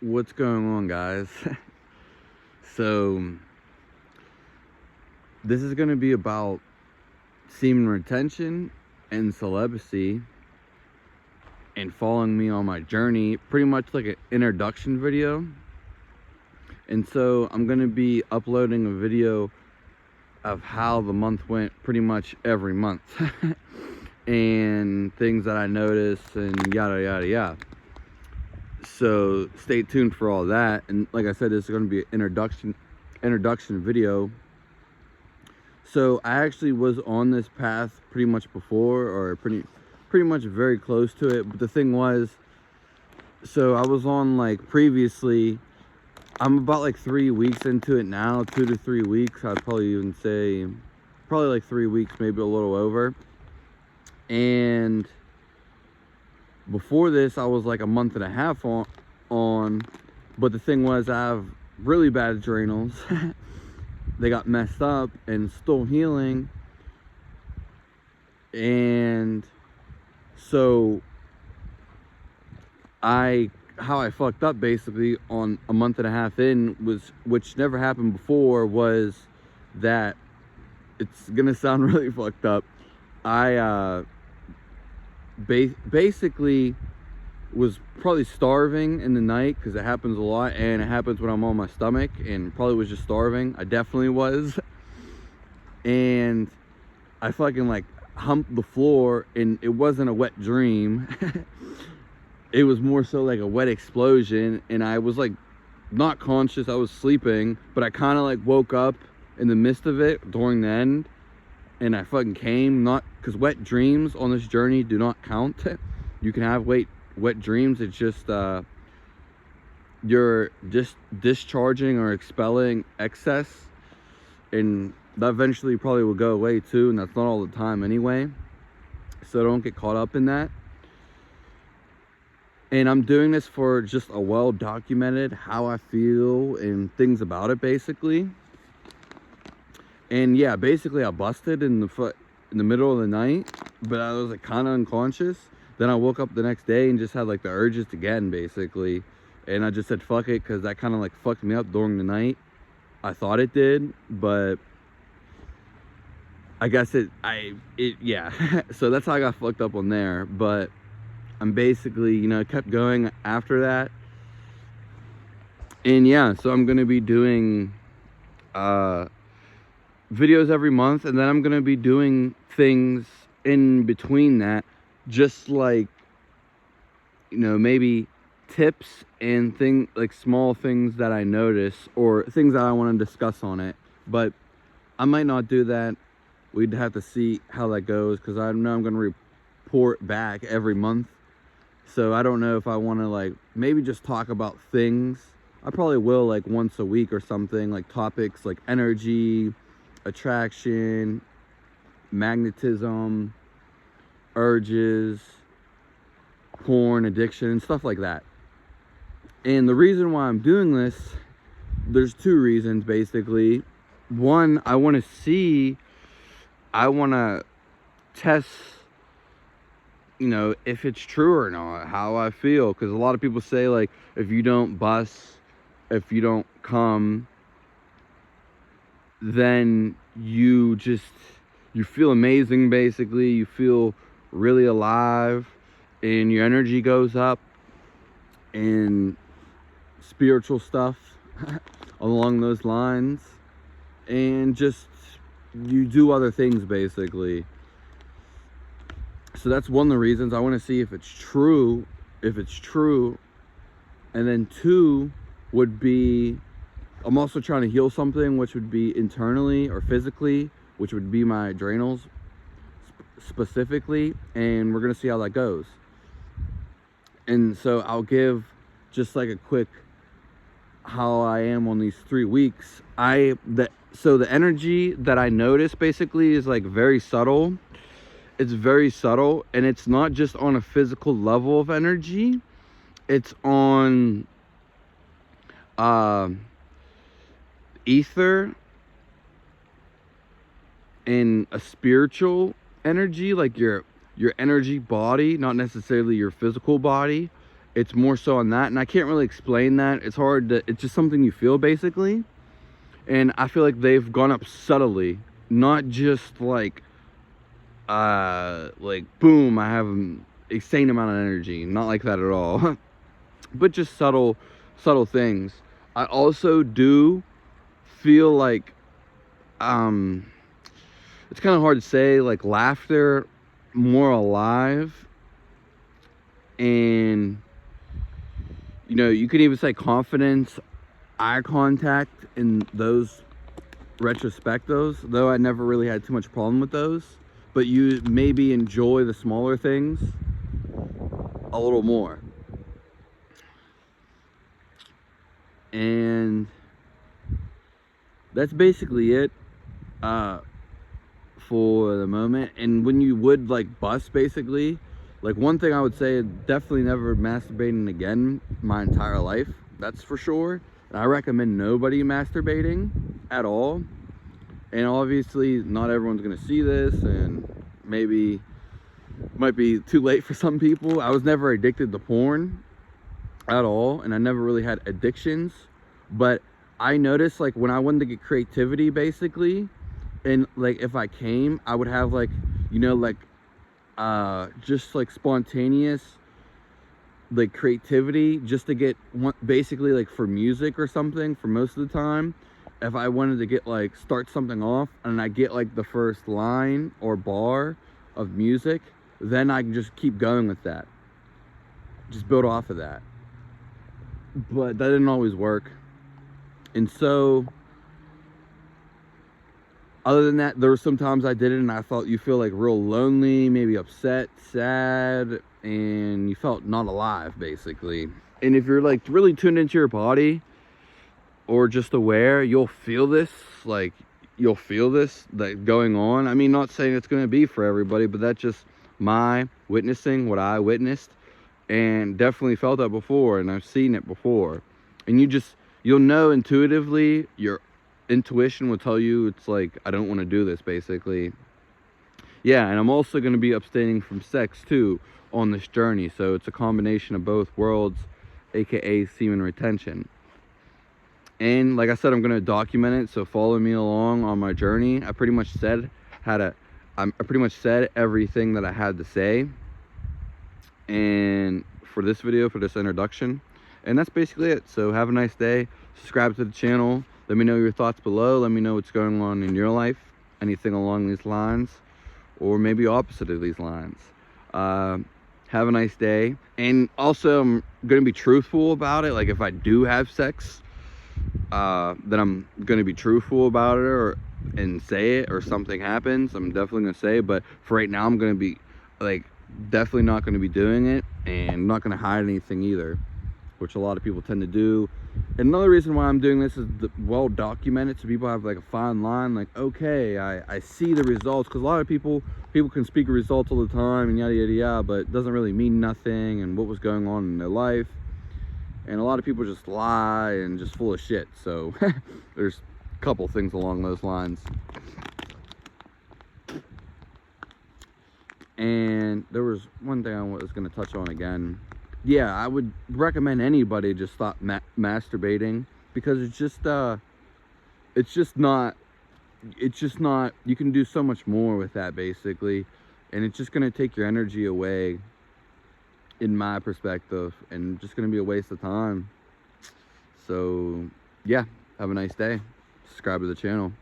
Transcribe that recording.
What's going on, guys? So this is going to be about semen retention and celibacy and following me on my journey, pretty much like an introduction video. And so I'm going to be uploading a video of how the month went pretty much every month and things that I noticed and yada yada yada. So stay tuned for all that. And like I said, this is going to be an introduction video. So I actually was on this path pretty much before, or pretty much very close to it. But the thing was, so I was on like previously, I'm about like 3 weeks into it now, 2 to 3 weeks. I'd probably even say probably like 3 weeks, maybe a little over. And before this, I was like a month and a half on. But the thing was, I have really bad adrenals. They got messed up and still healing. And so how I fucked up basically on a month and a half in was, which never happened before, was that, it's gonna sound really fucked up, I basically was probably starving in the night, because it happens a lot, and it happens when I'm on my stomach, and probably was just starving. I definitely was. And I fucking like humped the floor, and it wasn't a wet dream. It was more so like a wet explosion, and I was like not conscious. I was sleeping, but I kind of like woke up in the midst of it during the end, and I fucking came. Not because wet dreams on this journey do not count. You can have wet dreams. It's just you're just discharging or expelling excess, and that eventually probably will go away too, and that's not all the time anyway, so don't get caught up in that. And I'm doing this for just a well documented how I feel and things about it, basically. And yeah, basically I busted in the middle of the night, but I was like kind of unconscious. Then I woke up the next day and just had like the urges again, basically. And I just said fuck it, because that kind of like fucked me up during the night. I thought it did, but I guess yeah. So that's how I got fucked up on there. But I'm basically, kept going after that. And yeah, so I'm going to be doing videos every month, and then I'm going to be doing things in between that, just like, maybe tips and like small things that I notice, or things that I want to discuss on it. But I might not do that. We'd have to see how that goes, because I know I'm going to report back every month. So I don't know if I want to like maybe just talk about things. I probably will like once a week or something, like topics like energy, attraction, magnetism, urges, porn, addiction, stuff like that. And the reason why I'm doing this, there's 2 reasons basically. One, I want to test, if it's true or not, how I feel. Because a lot of people say, like, if you don't bust, if you don't come, then you feel amazing, basically. You feel really alive, and your energy goes up, and spiritual stuff along those lines, and just you do other things, basically. So that's one of the reasons. I want to see if it's true. And then 2 would be, I'm also trying to heal something, which would be internally or physically, which would be my adrenals specifically. And we're going to see how that goes. And so I'll give just like a quick how I am on these 3 weeks. So the energy that I notice basically is like very subtle. It's very subtle, and it's not just on a physical level of energy. It's on ether and a spiritual energy, like your energy body, not necessarily your physical body. It's more so on that, and I can't really explain that. It's hard to, it's just something you feel basically. And I feel like they've gone up subtly, not just like boom, I have an insane amount of energy, not like that at all. But just subtle things. I also do feel like it's kind of hard to say, like laughter more alive, and you know, you could even say confidence, eye contact in those retrospectives, though I never really had too much problem with those. But you maybe enjoy the smaller things a little more. And that's basically it for the moment. And when you would like bust, basically, like one thing I would say, definitely never masturbating again my entire life, that's for sure. And I recommend nobody masturbating at all. And obviously not everyone's gonna see this, and maybe might be too late for some people. I was never addicted to porn at all, and I never really had addictions. But I noticed, like, when I wanted to get creativity basically, and like if I came, I would have like, you know, like just like spontaneous like creativity, just to get one, basically like for music or something. For most of the time, if I wanted to get like start something off and I get like the first line or bar of music, then I can just keep going with that, just build off of that. But that didn't always work. And so other than that, there were some times I did it and I thought you feel like real lonely, maybe upset, sad, and you felt not alive basically. And if you're like really tuned into your body or just aware, you'll feel this, like you'll feel this like going on. I mean, not saying it's going to be for everybody, but that's just my witnessing what I witnessed, and definitely felt that before, and I've seen it before. And you'll know intuitively, your intuition will tell you it's like, I don't want to do this basically. Yeah, and I'm also going to be abstaining from sex too on this journey, so it's a combination of both worlds, aka semen retention. And like I said, I'm going to document it, so follow me along on my journey. I pretty much said I pretty much said everything that I had to say, and for this video, for this introduction. And that's basically it. So have a nice day. Subscribe to the channel. Let me know your thoughts below. Let me know what's going on in your life, anything along these lines, or maybe opposite of these lines. Have a nice day. And also, I'm going to be truthful about it. Like if I do have sex, then I'm going to be truthful about it, and say it, or something happens, I'm definitely going to say it. But for right now, I'm going to be like definitely not going to be doing it, and I'm not going to hide anything either, which a lot of people tend to do. And another reason why I'm doing this is well documented, so people have like a fine line, like, okay, I see the results. Because a lot of people can speak of results all the time and yada yada yada, but it doesn't really mean nothing, and what was going on in their life. And a lot of people just lie and just full of shit. So there's a couple things along those lines. And there was one thing I was going to touch on again. Yeah, I would recommend anybody just stop masturbating, because it's just not, you can do so much more with that basically, and it's just going to take your energy away, in my perspective, and just going to be a waste of time. So yeah, have a nice day. Subscribe to the channel.